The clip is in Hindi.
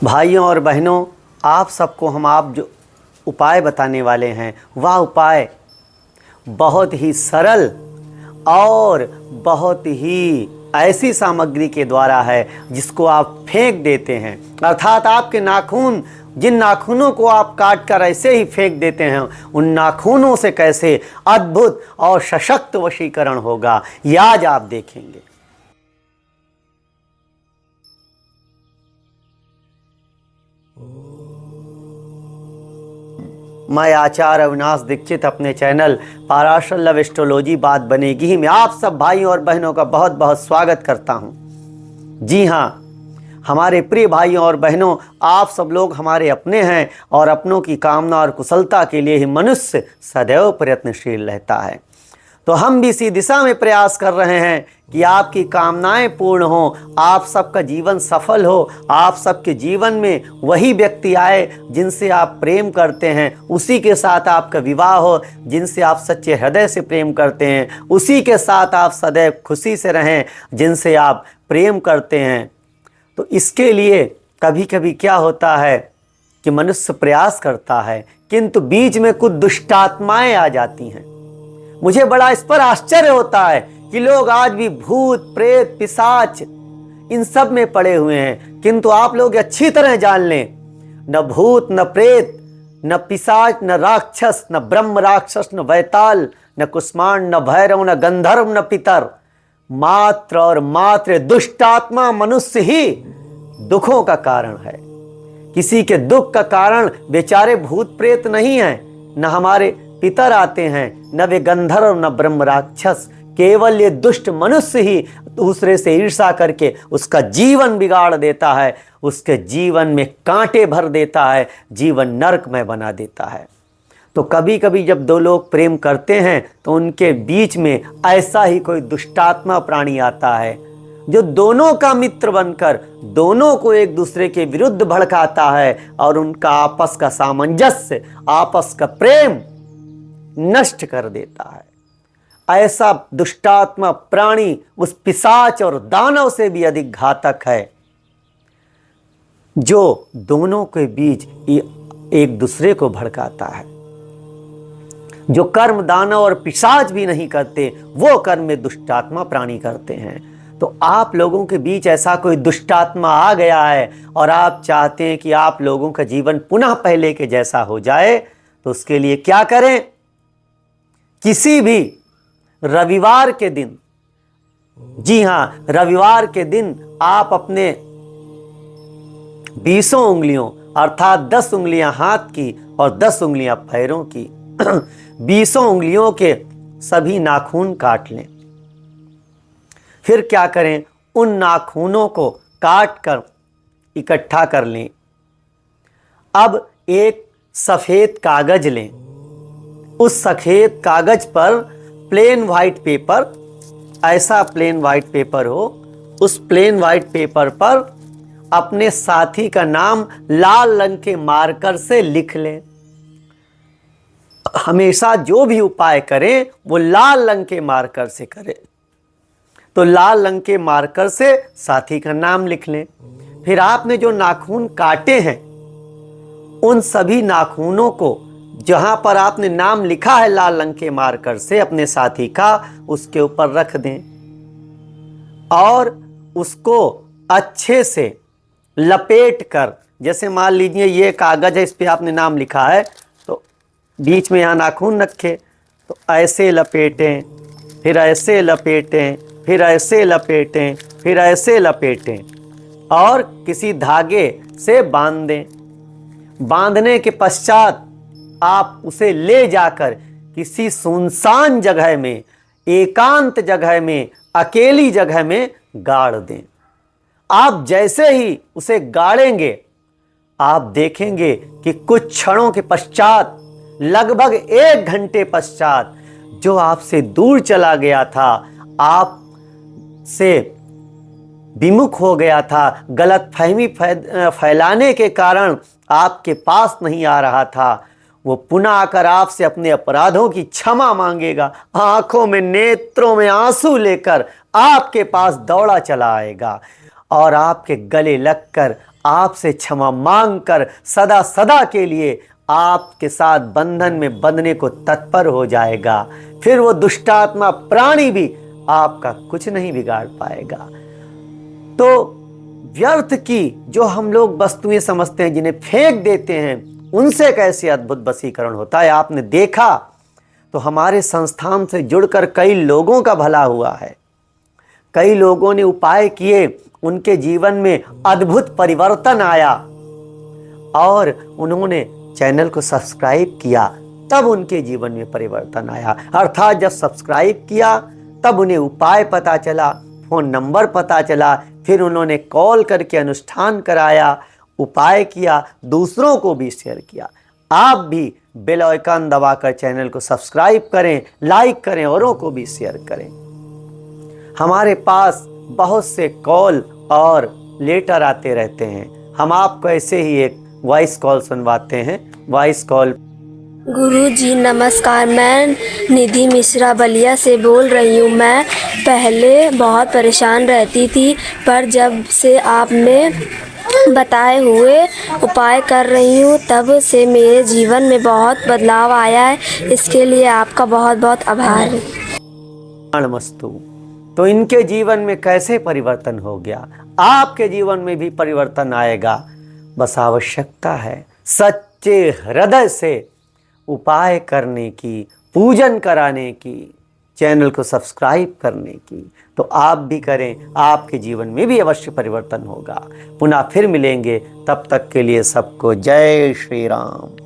भाइयों और बहनों, आप सबको आप जो उपाय बताने वाले हैं वह उपाय बहुत ही सरल और बहुत ही ऐसी सामग्री के द्वारा है जिसको आप फेंक देते हैं। अर्थात आपके नाखून, जिन नाखूनों को आप काट कर ऐसे ही फेंक देते हैं, उन नाखूनों से कैसे अद्भुत और सशक्त वशीकरण होगा, ये आज आप देखेंगे। मैं आचार्य अविनाश दीक्षित अपने चैनल पाराशर लव एस्ट्रोलॉजी बात बनेगी में आप सब भाइयों और बहनों का बहुत बहुत स्वागत करता हूं। जी हां, हमारे प्रिय भाइयों और बहनों, आप सब लोग हमारे अपने हैं और अपनों की कामना और कुशलता के लिए ही मनुष्य सदैव प्रयत्नशील रहता है। तो हम भी इसी दिशा में प्रयास कर रहे हैं कि आपकी कामनाएं पूर्ण हो, आप सबका जीवन सफल हो, आप सबके जीवन में वही व्यक्ति आए जिनसे आप प्रेम करते हैं, उसी के साथ आपका विवाह हो, जिनसे आप सच्चे हृदय से प्रेम करते हैं, उसी के साथ आप सदैव खुशी से रहें जिनसे आप प्रेम करते हैं। तो इसके लिए कभी कभी क्या होता है कि मनुष्य प्रयास करता है किंतु बीच में कुछ दुष्टात्माएं आ जाती हैं। मुझे बड़ा इस पर आश्चर्य होता है कि लोग आज भी भूत प्रेत पिशाच इन सब में पड़े हुए हैं, किंतु आप लोग अच्छी तरह जान लें, न भूत न प्रेत न पिशाच न राक्षस न ब्रह्म राक्षस न वैताल न कुष्मांड न भैरव न गंधर्व न पितर, मात्र और मात्र दुष्टात्मा मनुष्य ही दुखों का कारण है। किसी के दुख का कारण बेचारे भूत प्रेत नहीं है, न हमारे पितर आते हैं, न वे गंधर्व न ब्रह्म राक्षस, केवल ये दुष्ट मनुष्य ही दूसरे से ईर्ष्या करके उसका जीवन बिगाड़ देता है, उसके जीवन में कांटे भर देता है, जीवन नरकमय बना देता है। तो कभी कभी जब दो लोग प्रेम करते हैं तो उनके बीच में ऐसा ही कोई दुष्टात्मा प्राणी आता है जो दोनों का मित्र बनकर दोनों को एक दूसरे के विरुद्ध भड़काता है और उनका आपस का सामंजस्य, आपस का प्रेम नष्ट कर देता है। ऐसा दुष्टात्मा प्राणी उस पिशाच और दानव से भी अधिक घातक है जो दोनों के बीच एक दूसरे को भड़काता है। जो कर्म दानव और पिशाच भी नहीं करते, वो कर्म में दुष्टात्मा प्राणी करते हैं। तो आप लोगों के बीच ऐसा कोई दुष्टात्मा आ गया है और आप चाहते हैं कि आप लोगों का जीवन पुनः पहले के जैसा हो जाए, तो उसके लिए क्या करें? किसी भी रविवार के दिन, जी हां, रविवार के दिन आप अपने 20 उंगलियों अर्थात 10 उंगलियां हाथ की और 10 उंगलियां पैरों की 20 उंगलियों के सभी नाखून काट लें। फिर क्या करें? उन नाखूनों को काट कर इकट्ठा कर लें। अब एक सफेद कागज लें, उस सफेद कागज पर प्लेन वाइट पेपर, ऐसा प्लेन वाइट पेपर हो, उस प्लेन वाइट पेपर पर अपने साथी का नाम लाल रंग के मार्कर से लिख लें। हमेशा जो भी उपाय करें वो लाल रंग के मार्कर से करें। तो लाल रंग के मार्कर से साथी का नाम लिख लें। फिर आपने जो नाखून काटे हैं उन सभी नाखूनों को जहां पर आपने नाम लिखा है लाल रंग के मार्कर से अपने साथी का, उसके ऊपर रख दें और उसको अच्छे से लपेट कर, जैसे मान लीजिए ये कागज है, इस पे आपने नाम लिखा है, तो बीच में यहाँ नाखून रखे, तो ऐसे लपेटें, फिर ऐसे लपेटें, फिर ऐसे लपेटें, फिर ऐसे लपेटें और किसी धागे से बांध दें। बांधने के पश्चात आप उसे ले जाकर किसी सुनसान जगह में, एकांत जगह में, अकेली जगह में गाड़ दें। आप जैसे ही उसे गाड़ेंगे, आप देखेंगे कि कुछ क्षणों के पश्चात, लगभग 1 घंटे पश्चात, जो आपसे दूर चला गया था, आप से विमुख हो गया था, गलत फहमी फैलाने के कारण आपके पास नहीं आ रहा था, वो पुनः आकर आपसे अपने अपराधों की क्षमा मांगेगा, आंखों में, नेत्रों में आंसू लेकर आपके पास दौड़ा चला आएगा और आपके गले लगकर आपसे क्षमा मांगकर सदा सदा के लिए आपके साथ बंधन में बंधने को तत्पर हो जाएगा। फिर वो दुष्टात्मा प्राणी भी आपका कुछ नहीं बिगाड़ पाएगा। तो व्यर्थ की जो हम लोग वस्तुएं समझते हैं, जिन्हें फेंक देते हैं, उनसे कैसे अद्भुत वशीकरण होता है आपने देखा। तो हमारे संस्थान से जुड़कर कई लोगों का भला हुआ है, कई लोगों ने उपाय किए, उनके जीवन में अद्भुत परिवर्तन आया और उन्होंने चैनल को सब्सक्राइब किया, तब उनके जीवन में परिवर्तन आया। अर्थात जब सब्सक्राइब किया तब उन्हें उपाय पता चला, फोन नंबर पता चला, फिर उन्होंने कॉल करके अनुष्ठान कराया, उपाय किया, दूसरों को भी शेयर किया। आप भी बेल आइकन दबाकर चैनल को सब्सक्राइब करें, लाइक करें, औरों को भी शेयर करें। हमारे पास बहुत से कॉल और लेटर आते रहते हैं, हम आपको ऐसे ही एक वॉइस कॉल सुनवाते हैं। Voice call. गुरुजी नमस्कार, मैं निधि मिश्रा बलिया से बोल रही हूँ। मैं पहले बहुत परेशान रहती थी, पर जब से आपने बताए हुए उपाय कर रही हूँ तब से मेरे जीवन में बहुत बदलाव आया है। इसके लिए आपका बहुत बहुत आभार है। नमस्तु। तो इनके जीवन में कैसे परिवर्तन हो गया, आपके जीवन में भी परिवर्तन आएगा। बस आवश्यकता है सच्चे हृदय से उपाय करने की, पूजन कराने की, चैनल को सब्सक्राइब करने की। तो आप भी करें, आपके जीवन में भी अवश्य परिवर्तन होगा। पुनः फिर मिलेंगे, तब तक के लिए सबको जय श्री राम।